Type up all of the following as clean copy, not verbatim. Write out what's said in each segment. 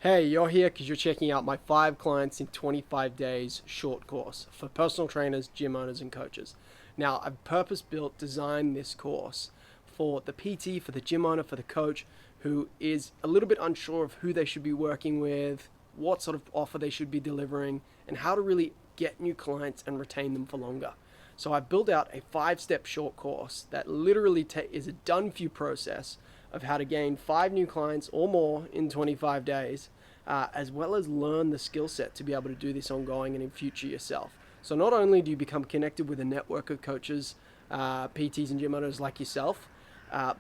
Hey, you're here because you're checking out my 5 clients in 25 days short course for personal trainers, gym owners, and coaches. Now, I've purpose built, designed this course for the PT, for the gym owner, for the coach who is a little bit unsure of who they should be working with, what sort of offer they should be delivering, and how to really get new clients and retain them for longer. So I've built out a 5-step short course that literally is a done for you process of how to gain 5 new clients or more in 25 days, as well as learn the skill set to be able to do this ongoing and in future yourself. So not only do you become connected with a network of coaches, PTs and gym owners like yourself,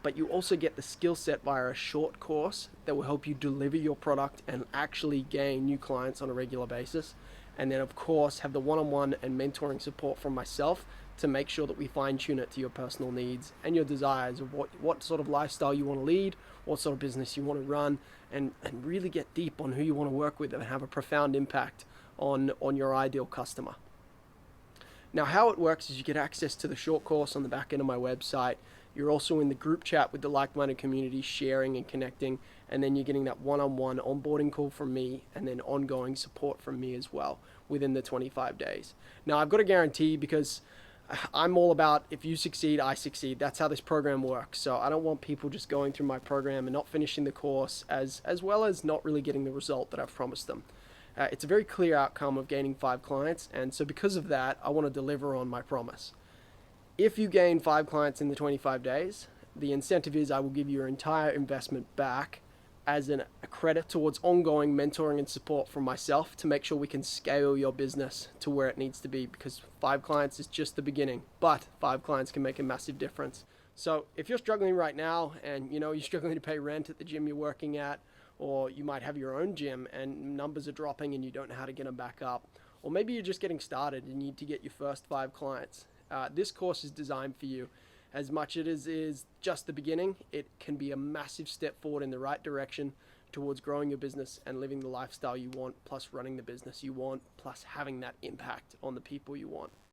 but you also get the skill set via a short course that will help you deliver your product and actually gain new clients on a regular basis. And then of course have the one-on-one and mentoring support from myself to make sure that we fine-tune it to your personal needs and your desires of what sort of lifestyle you want to lead, what sort of business you want to run, and really get deep on who you want to work with and have a profound impact on your ideal customer. Now, how it works is you get access to the short course on the back end of my website. You're also in the group chat with the like-minded community, sharing and connecting, and then you're getting that one-on-one onboarding call from me and then ongoing support from me as well within the 25 days. Now, I've got a guarantee because I'm all about if you succeed, I succeed. That's how this program works. So I don't want people just going through my program and not finishing the course as well as not really getting the result that I've promised them. It's a very clear outcome of gaining 5 clients, and so because of that, I want to deliver on my promise. If you gain 5 clients in the 25 days, the incentive is I will give your entire investment back as a credit towards ongoing mentoring and support from myself to make sure we can scale your business to where it needs to be, because 5 clients is just the beginning, but 5 clients can make a massive difference. So if you're struggling right now and you're struggling to pay rent at the gym you're working at, or you might have your own gym and numbers are dropping and you don't know how to get them back up, or maybe you're just getting started and you need to get your first 5 clients, this course is designed for you. As much as it is just the beginning, it can be a massive step forward in the right direction towards growing your business and living the lifestyle you want, plus running the business you want, plus having that impact on the people you want.